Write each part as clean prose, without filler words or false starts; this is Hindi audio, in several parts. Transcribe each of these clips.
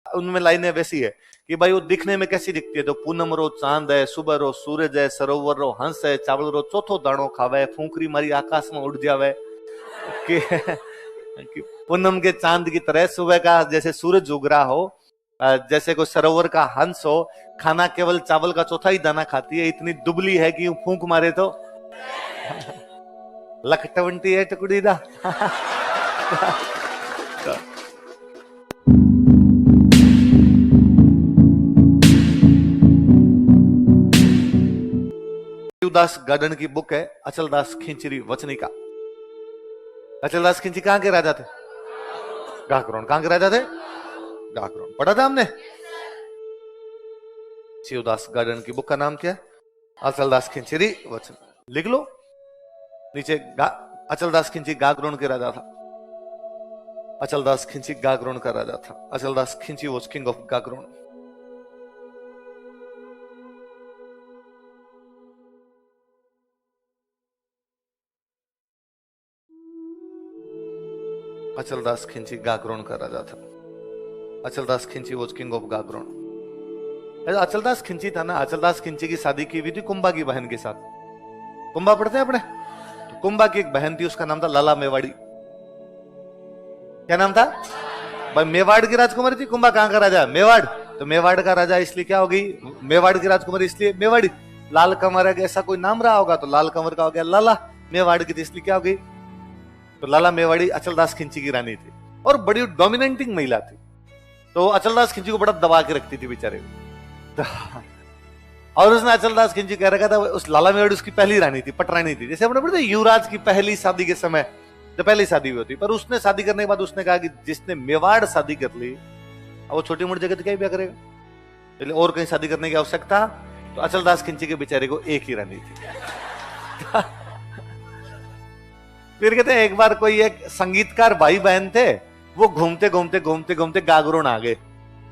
उनमें लाइनें वैसी है कि भाई वो दिखने में कैसी दिखती है, तो पूनम रो चांद है, सुबह रो सूरज है, सरोवर रो हंस है, चावल रो चौथो दाणो खावे, फूंकरी मारी आकाश में उड़ जावे कि, कि पूनम के चांद की तरह सुबह का जैसे सूरज उग रहा हो, जैसे कोई सरोवर का हंस हो, खाना केवल चावल का चौथा ही दाना खाती है, इतनी दुबली है कि फूंक मारे तो लखटवंटी है टुकड़ी दा दास गार्डन की बुक है अचलदास खिंचरी वचनिका। अचलदास खिंची कहां के राजा थे? गाकरोन। कहां के राजा थे? गाकरोन। पढ़ा था हमने। शिवदास गार्डन की बुक का नाम क्या है? अचलदास खिंचरी वचन। लिख लो नीचे। अचलदास खिंची गाकरोन के राजा था। अचलदास खिंची गाकरोन का राजा था। अचलदास खिंची वॉज किंग ऑफ गाकरोन। अचलदास खिंची गाकरोन का राजा था। अचलदास खिंची वॉज किंग ऑफ गाकरोन। अचलदास खिंची था ना, अचलदास खिंची की शादी की हुई थी कुंभा की बहन के साथ। कुंभा पढ़ते हैं अपने? तो कुंभा की एक बहन थी, उसका नाम था लाला मेवाड़ी। क्या नाम था भाई? मेवाड़ की राजकुमारी थी। कुंभा कहां का राजा? मेवाड़। तो मेवाड़ का राजा इसलिए क्या हो गई? मेवाड़ की राजकुमारी इसलिए मेवाड़ी। लाल कंवर ऐसा कोई नाम रहा होगा तो लाल कंवर का हो गया लाला। मेवाड़ की थी इसलिए क्या हो गई? तो लाला मेवाड़ी अचलदास खिंची की रानी थी और बड़ी डोमिनेटिंग महिला थी। तो अचलदास खिंची को बड़ा दबा के रखती थी बेचारे को। और उसने अचलदास खिंची कह रखा था, उस लाला मेवाड़ी उसकी पहली रानी थी, पटरानी थी। जैसे अपने पढ़ते युवराज की पहली शादी के समय जब पहली शादी हुई होती, पर उसने शादी करने के बाद उसने कहा कि जिसने मेवाड़ शादी कर ली वो छोटी मोटी जगह तो क्या ब्याह करेगा, इसलिए और कहीं शादी करने की आवश्यकता। तो अचलदास खिंची के बेचारे को एक ही रानी थी। फिर कहते हैं एक बार कोई एक संगीतकार भाई बहन थे, वो घूमते घूमते घूमते घूमते गागरोन आ गए।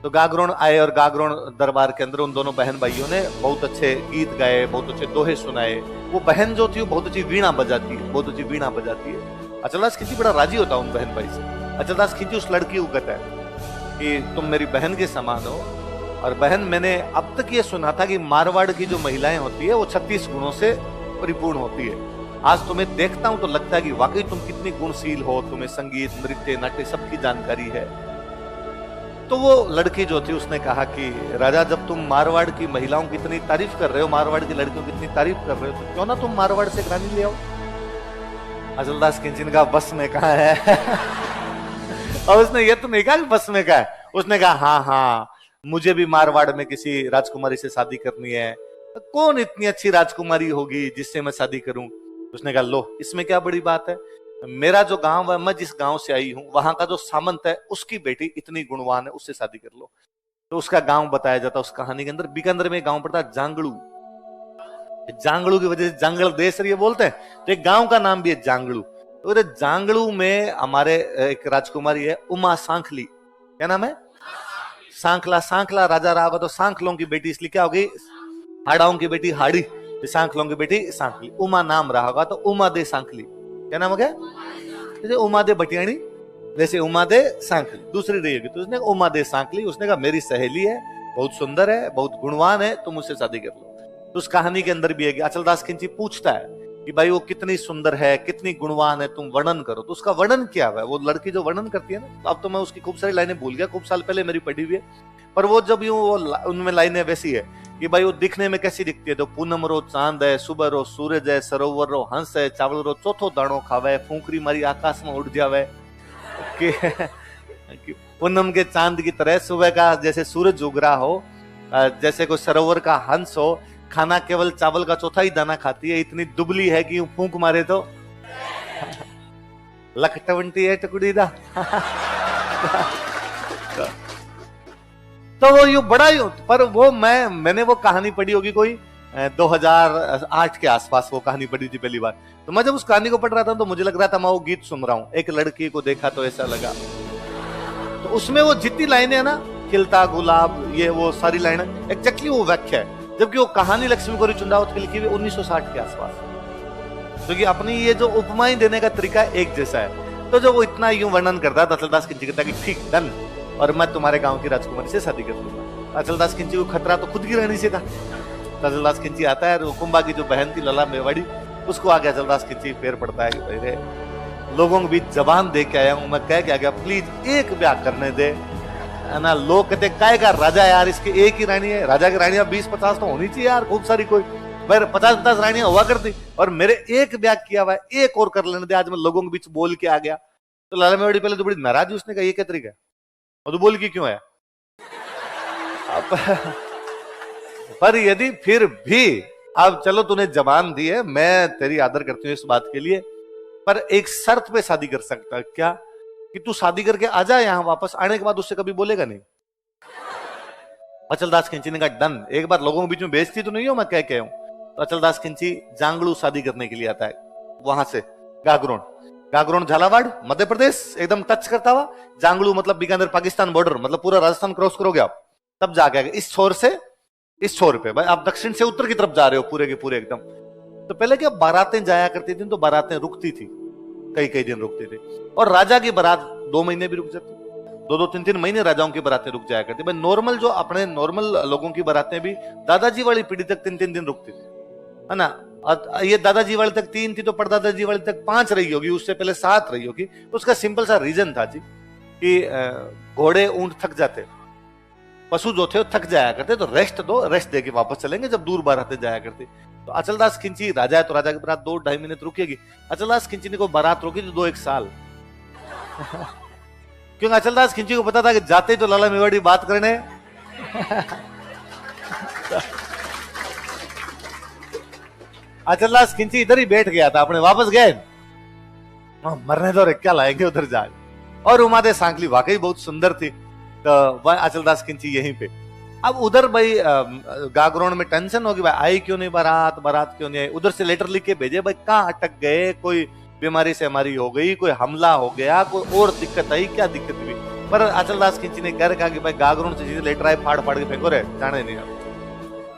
तो गागरोन आए और गागरोन दरबार के अंदर उन दोनों बहन भाइयों ने बहुत अच्छे गीत गाए, बहुत अच्छे दोहे सुनाए। वो बहन जो थी वो बहुत अच्छी वीणा बजाती है, बहुत अच्छी वीणा बजाती है। अचलदास खिंची बड़ा राजी होता उन बहन भाई से। अचलदास खिंची उस लड़की को कहता है कि तुम मेरी बहन के समान हो, और बहन मैंने अब तक ये सुना था कि मारवाड़ की जो महिलाएं होती है वो 36 गुणों से परिपूर्ण होती है। आज तुम्हें देखता हूं तो लगता है कि वाकई तुम कितनी गुणशील हो, तुम्हें संगीत नृत्य नाट्य सबकी जानकारी है। तो वो लड़की जो थी उसने कहा कि राजा जब तुम मारवाड़ की महिलाओं की इतनी तारीफ कर रहे हो, मारवाड़ की लड़कियों की इतनी तारीफ कर रहे हो, तो क्यों ना तुम मारवाड़ से एक रानी ले आओ। अचलदास खिंची ने कहा बस में कहा है। और उसने ये तो नहीं कहा कि बस में कहा है, उसने कहा हाँ हाँ मुझे भी मारवाड़ में किसी राजकुमारी से शादी करनी है। कौन इतनी अच्छी राजकुमारी होगी जिससे मैं शादी करूं? उसने कहा लो इसमें क्या बड़ी बात है, मेरा जो गांव है, मैं जिस गांव से आई हूं वहां का जो सामंत है उसकी बेटी इतनी गुणवान है, उससे शादी कर लो। तो उसका गांव बताया जाता उस कहानी के अंदर। बीकानेर में गांव पड़ता है जांगड़ू। जांगड़ू की वजह से जांगल देश ये बोलते हैं, तो एक गांव का नाम भी है जांगड़ू। तो जांगड़ू में हमारे एक राजकुमारी है उमा सांखली। क्या नाम है? सांखला। सांखला राजा रहा होगा तो सांखलों की बेटी इसलिए क्या होगी? हाड़ाओं की बेटी हाड़ी, सांखलों की बेटी सांखली। उमा नाम रहा होगा तो उमा दे सांखली। क्या नाम हो गया? जैसे उमा दे भटियाणी, जैसे उमा दे सांखली दूसरी रही होगी, तो उसने उमा दे सांखली। उसने कहा मेरी सहेली है, बहुत सुंदर है, बहुत गुणवान है, तुम उससे शादी कर लो। तो उस कहानी के अंदर भी है कि अचलदास खिंची पूछता है कि भाई वो कितनी सुंदर है, कितनी गुणवान है, तुम वर्णन करो। तो उसका वर्णन क्या है? वो लड़की जो वर्णन करती है ना, तो अब तो मैं उसकी खूब सारी लाइनें भूल गया, खूब साल पहले मेरी पढ़ी हुई है, पर वो जब यूं वो उनमें लाइनें वैसी है कि भाई वो दिखने में कैसी दिखती है, तो पूनम रो चांद है, सुबह रो सूरज है, सरोवर रो हंस है, चावल रो चौथो दाणो खावे, फूंकरी मारी आकाश में उड़ जावे कि पूनम के चांद की तरह सुबह का जैसे सूरज उग रहा हो, जैसे कोई सरोवर का हंस हो, खाना केवल चावल का चौथा ही दाना खाती है, इतनी दुबली है कि यूं फूंक मारे तो लखटवंटी है टुकड़ी दा। तो वो यूं बड़ा यूं, पर वो मैंने वो कहानी पढ़ी होगी कोई 2008 के आसपास वो कहानी पढ़ी थी पहली बार। तो मैं जब उस कहानी को पढ़ रहा था तो मुझे लग रहा था मैं वो गीत सुन रहा हूं, एक लड़की को देखा तो ऐसा लगा। तो उसमें वो जितनी लाइनें है ना, खिलता गुलाब, ये वो सारी लाइनें एग्जैक्टली वो व्याख्या है। जबकि वो कहानी लक्ष्मी गौरी चुंडावत की लिखी हुई 1960 के आसपास, क्योंकि अपनी ये जो उपमाएं देने का तरीका एक जैसा है। तो जब वो इतना यूं वर्णन करता है, अचलदास खिंची कहता है कि ठीक डन, और मैं तुम्हारे गांव की राजकुमारी से शादी कर लूंगा। अचलदास खिंची को खतरा तो खुद की रानी से था। अचलदास खिंची आता है, रुकुम्बा की जो बहन थी लला मेवाड़ी, उसको आगे अचलदास खिंची पैर पड़ता है कि भाई रे, लोगों के बीच जबान दे के आया हूं, मैं कह के आ गया, प्लीज एक ब्याह करने दे, है ना। लोग कहते काय का राजा यार, इसके एक ही रानी है, राजा की रानियां 20-50 तो होनी चाहिए यार, खूब सारी, कोई 50-50 रानियां हुआ करती, और मेरे एक ब्याह किया हुआ है, एक और कर लेने दे, आज मैं लोगों के बीच बोल के आ गया। तो लाला मेवाड़ी पहले तो बड़ी नाराज, उसने कहा ये क्या तरीका है, और तू बोल के क्यों आया। पर यदि फिर भी अब चलो तूने जबान दी है, मैं तेरी आदर करती हूँ इस बात के लिए, पर एक शर्त पे शादी कर सकता है क्या, कि तू शादी करके आ जा यहाँ, वापस आने के बाद उससे कभी बोलेगा नहीं। अचलदास खिंची ने कहा डन, एक बार लोगों के बीच में बेइज्जती तो नहीं हो, मैं कह के हूं। तो अचलदास खिंची जांगलू शादी करने के लिए आता है, वहां से गागरोन झालावाड़ मध्य प्रदेश एकदम टच करता हुआ, जांगलू मतलब बीकानेर पाकिस्तान बॉर्डर, मतलब पूरा राजस्थान क्रॉस करोगे आप, तब जाके आगे इस छोर से इस छोर पे, भाई आप दक्षिण से उत्तर की तरफ जा रहे हो पूरे के पूरे एकदम। तो पहले क्या बारातें जाया करती थी, तो बारातें रुकती थी, कई दिन रुकती थी, और राजा की बारात 2 महीने भी रुक जाती, 2-2, 3-3 महीने राजाओं की बारातें रुक जाया करती। भाई नॉर्मल जो अपने नॉर्मल लोगों की बारातें भी दादाजी वाली पीढ़ी तक 3-3 दिन रुकती थी, है ना। ये दादाजी वाले तक 3 थी, तो परदादाजी वाले तक 5 रही होगी, उससे पहले 7 रही होगी। उसका सिंपल सा रीजन था जी कि घोड़े ऊंट थक जाते, पशु जो थे वो थक जाया करते, तो रेस्ट दो, रेस्ट दे के वापस चलेंगे जब दूर बारातें जाया करती। तो अचलदास खिंची राजा है, तो राजा की बारात 2-2.5 महीने रुकेगी। अचलदास खिंची ने को बारात रोकी तो 2-1 साल क्योंकि अचलदास खिंची को पता था कि जाते तो लाला मेवाड़ी बात करने अचलदास खिंची इधर ही बैठ गया था, अपने वापस गए, मरने दो रे, क्या लाएंगे उधर जाके। और उमादे सांकली वाकई बहुत सुंदर थी, तो वह अचलदास खिंची यहीं पे। अब उधर भाई गागरोन में टेंशन होगी, भाई आई क्यों नहीं बारात क्यों नहीं आई। उधर से लेटर लिख के भेजे, भाई कहाँ अटक गए, कोई बीमारी से हमारी हो गई, कोई हमला हो गया, कोई और दिक्कत आई, क्या दिक्कत हुई। पर अचलदास खिंची ने कह रखा कि भाई गागरोन से चीजें लेटर आए, फाड़ के फेंको रे, जाने नहीं।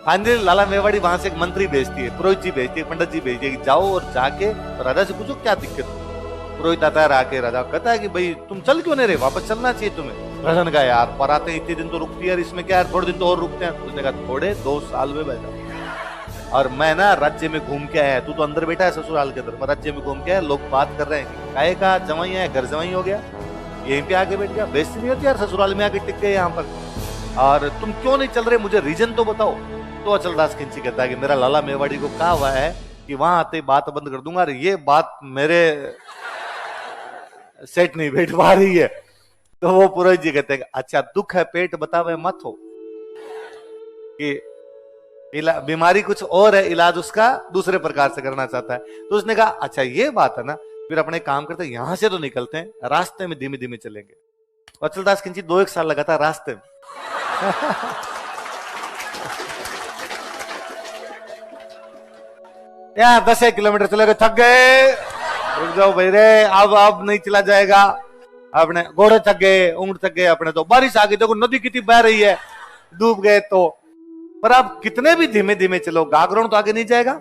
फाइनली लाला मेवाड़ी वहां से एक मंत्री भेजती है, पुरोहित जी भेजती है, पंडित जी भेजती है कि जाओ और जाके राजा से पूछो क्या दिक्कत है। पुरोहित आता है, आके राजा कहता है कि भाई तुम चल क्यों नहीं रहे, वापस चलना चाहिए तुम्हें। राजा ने कहा यार बारातें इतने दिन तो रुकती है यार, इसमें क्या है, थोड़े दिन तो और रुकते हैं। उसने कहा थोड़े 2 साल में बैठा, और मैं ना राज्य में घूम के आया, तू तो अंदर बैठा है ससुराल के अंदर, मैं राज्य में घूम के आया, लोग बात कर रहे हैं काहे का जवाई है, घर जवाई हो गया, यहीं पे आके बैठ गया, बेइज्जती नहीं होती यार ससुराल में आके टिक गए यहाँ पर, और तुम क्यों नहीं चल रहे, मुझे रीजन तो बताओ। तो अचलदास खिंची कहता है कि मेरा लाला मेवाड़ी को कहा हुआ है कि वहां आते बात बंद कर दूंगा, और ये बात मेरे सेट नहीं बैठ पा रही है। तो वो पुरोहित जी कहते हैं अच्छा दुख है पेट बतावे मत हो, कि बीमारी कुछ और है, इलाज उसका दूसरे प्रकार से करना चाहता है। तो उसने कहा अच्छा ये बात है ना, फिर अपने काम करते हैं, यहां से तो निकलते हैं, रास्ते में धीमे धीमे चलेंगे। अचलदास खिंची 2-1 साल लगा था रास्ते में यहाँ 10 किलोमीटर चले गए, थक गए, रुक जाओ भाई रे, अब नहीं चला जाएगा, अपने घोड़े थक गए, ऊंट थक गए, अपने तो बारिश आ गई, देखो नदी कितनी बह रही है, डूब गए। तो पर आप कितने भी धीमे धीमे चलो, गागरोन तो आगे नहीं जाएगा,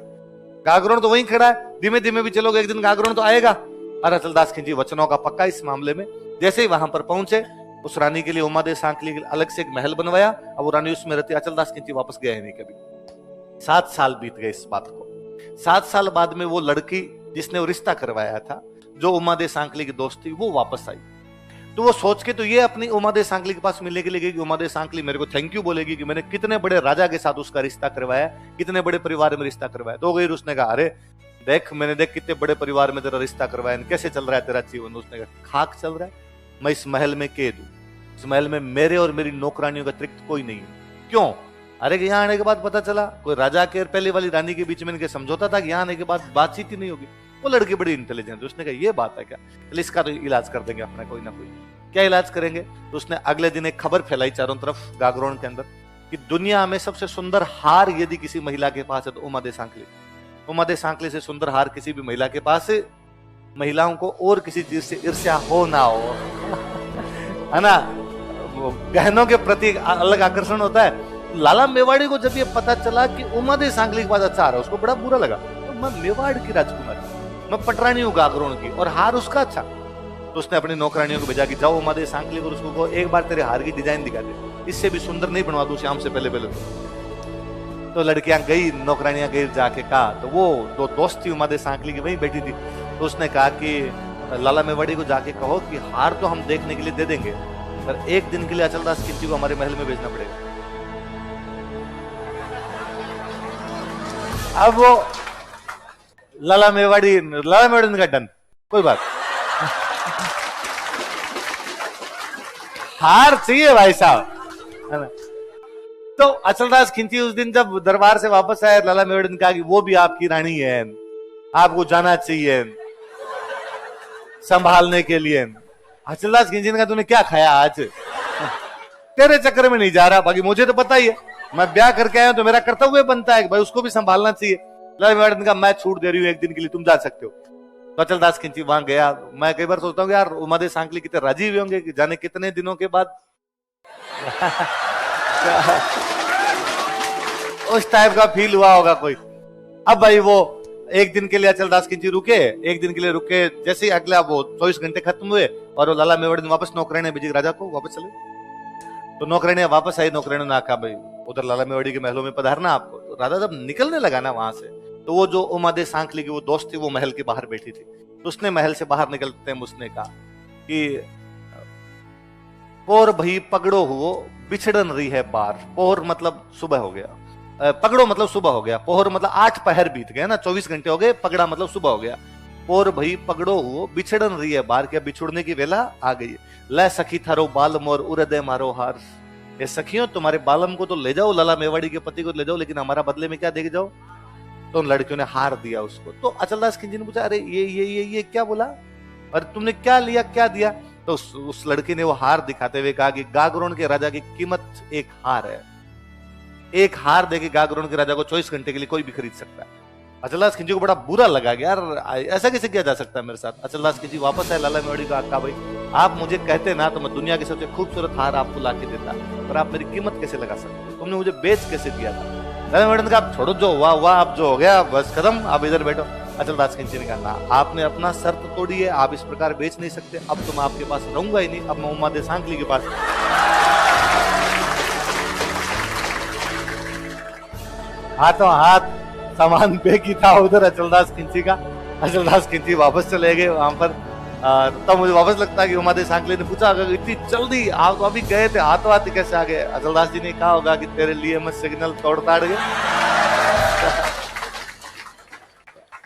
गागरोन तो वहीं खड़ा है, धीमे धीमे भी चलोगे एक दिन गागरोन तो आएगा। और अचलदास खिंची वचनों का पक्का इस मामले में। जैसे ही वहां पर पहुंचे, उस रानी के लिए उमादे सांकली के लिए अलग से एक महल बनवाया, अब वो रानी उसमें रहती। अचलदास खिंची वापस गया नहीं कभी। 7 साल बीत गए इस बात को। 7 साल बाद में वो लड़की जिसने वो रिश्ता करवाया था, जो उमादे सांकली की दोस्त थी, वो वापस आई। तो वो सोच के तो ये अपनी उमादे सांकली के पास मिलने के लिए गई कि उमादे सांकली मेरे को थैंक यू बोलेगी कि मैंने कितने बड़े राजा के साथ उसका रिश्ता करवाया, कितने बड़े परिवार में रिश्ता करवाया। तो गई, उसने कहा अरे देख मैंने देख कितने बड़े परिवार में तेरा रिश्ता करवाया, कैसे चल रहा है तेरा जीवन। उसने कहा खाक चल रहा है, मैं इस महल में कैद हूं, इस महल में मेरे और मेरी नौकरानियों का अतिरिक्त कोई नहीं है। क्यों? अरे कि यहाँ आने के बाद पता चला कोई राजा के और पहले वाली रानी के बीच में इनके समझौता था कि यहाँ आने के बाद बातचीत ही नहीं होगी। वो लड़की बड़ी इंटेलिजेंट, उसने कहा ये बात है क्या, चल इसका तो इलाज कर देंगे अपना कोई ना कोई। क्या इलाज करेंगे? तो उसने अगले दिन एक खबर फैलाई चारों तरफ गागरोन के अंदर कि दुनिया में सबसे सुंदर हार यदि किसी महिला के पास है तो उमादे सांकली। उमादे सांकली से सुंदर हार किसी भी महिला के पास है। महिलाओं को और किसी चीज से ईर्ष्या हो ना हो है ना, गहनों के प्रति अलग आकर्षण होता है। लाला मेवाड़ी को जब ये पता चला कि उमादे सांकली के पास अच्छा हार है, उसको बड़ा बुरा लगा। तो मैं मेवाड़ की राजकुमारी, मैं पटरानी हूँ गागरोन की, और हार उसका अच्छा, तो उसने अपनी नौकरानियों को भेजा कि जाओ उमादेव सांकली को उसको कहो एक बार तेरे हार की डिजाइन दिखा दे, इससे भी सुंदर नहीं बनवा दूं श्याम से पहले पहले। तो लड़कियां गई, नौकरानियां गई, जाके कहा तो वो दो दोस्त थी उमादेव सांकली की वहीं बैठी थी। तो उसने कहा कि लाला मेवाड़ी को जाके कहो कि हार तो हम देखने के लिए दे देंगे, पर एक दिन के लिए अचलदास खिलजी को हमारे महल में भेजना पड़ेगा। अब वो लाला मेवाड़ी ने कहा डन, कोई बात हार चाहिए भाई साहब, है ना। तो अचलदास खिलजी उस दिन जब दरबार से वापस आए, लाला मेवाड़ी ने कहा कि वो भी आपकी रानी है, आपको जाना चाहिए संभालने के लिए। अचलदास खिलजी ने कहा तूने क्या खाया आज, तेरे चक्कर में नहीं जा रहा, बाकी मुझे तो पता ही है, मैं ब्याह करके आया तो मेरा कर्तव्य बनता है भाई उसको भी संभालना चाहिए। लाला मेवाड़ी ने कहा मैं छूट दे रही हूँ, एक दिन के लिए तुम जा सकते हो। तो अचलदास खिलजी वहां गया। मैं कई बार सोचता हूँ यार उमादेव सांकली कितने राजी हुए होंगे कि जाने कितने दिनों के बाद उस टाइप का फील हुआ होगा कोई। अब भाई वो एक दिन के लिए अचलदास खिलजी रुके, एक दिन के लिए रुके, जैसे ही अगला वो 24 घंटे खत्म हुए और वो लाला मेवाड़ी ने वापस नौकरानियां भेजी राजा को वापस चले। तो नौकरानियां वापस आई, नौकरानियों ने कहा भाई उधर लाला मेवाड़ी के महलों में पधारना आपको। तो राजा जब निकलने लगा ना वहां से, तो वो जो उमादेव सांकली की वो दोस्त थी वो महल के बाहर बैठी थी। तो उसने महल से बाहर निकलते उसने कहा कि पोर भई पगड़ो हुओ बिछड़न रही है बार। पोहर मतलब सुबह हो गया, पगड़ो मतलब सुबह हो गया, पोहर मतलब 8 पहर बीत गए ना, 24 घंटे हो गए, पगड़ा मतलब सुबह हो गया। पोर भई पगड़ो हुओ बिछड़न रही है बार, क्या बिछुड़ने की वेला आ गई। लै सखी थारो बाल मोर उरदे मारो हार। ये सखियों तुम्हारे बालम को तो ले जाओ, लाला मेवाड़ी के पति को ले जाओ, लेकिन हमारा बदले में क्या दे जाओ। तो उन लड़कियों ने हार दिया उसको। तो अचलदास खिलजी ने पूछा अरे ये क्या बोला, अरे तुमने क्या लिया क्या दिया। तो उस लड़की ने वो हार दिखाते हुए कहा कि गागरोन के राजा की कीमत एक हार है, एक हार देके गागरोन के राजा को 24 घंटे के लिए कोई भी खरीद सकता है। अचलदास खिलजी को बड़ा बुरा लगा कि यार ऐसा कैसे किया जा सकता है मेरे साथ। अचलदास खिलजी वापस आए, लाला मेवाड़ी को कहा भाई आप मुझे कहते ना तो मैं दुनिया की सबसे खूबसूरत हार आपको ला के देता, पर आप मेरी कीमत कैसे लगा सकते, तुमने मुझे बेच कैसे दिया था। लाला मेवाड़ी ने कहा छोड़ो, जो हुआ हुआ, अब जो हो गया बस खत्म, आप इधर बैठो। अचलदास खिलजी ने कहा ना, आपने अपना शर्त तोड़ी है, आप इस प्रकार बेच नहीं सकते, अब तो मैं आपके पास रहूंगा ही नहीं, अब मैं उमादेव सांकली के पास। हाथों हाथ सामान पे की था उधर अचलदास खिलजी का। अचलदास खिलजी वापस चले गए वहां पर। तब मुझे वापस लगता है कि उमादेव सांकली ने पूछा अगर इतनी जल्दी आप तो अभी गए थे, हाथों हाथ कैसे आ गए। अचलदास जी ने कहा होगा कि तेरे लिए मैं सिग्नल तोड़ ताड़ गए।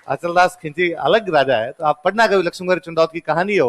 अचलदास खिलजी अलग राजा है, तो आप पढ़ना कभी लक्ष्मण चुंडावत की कहानी हो।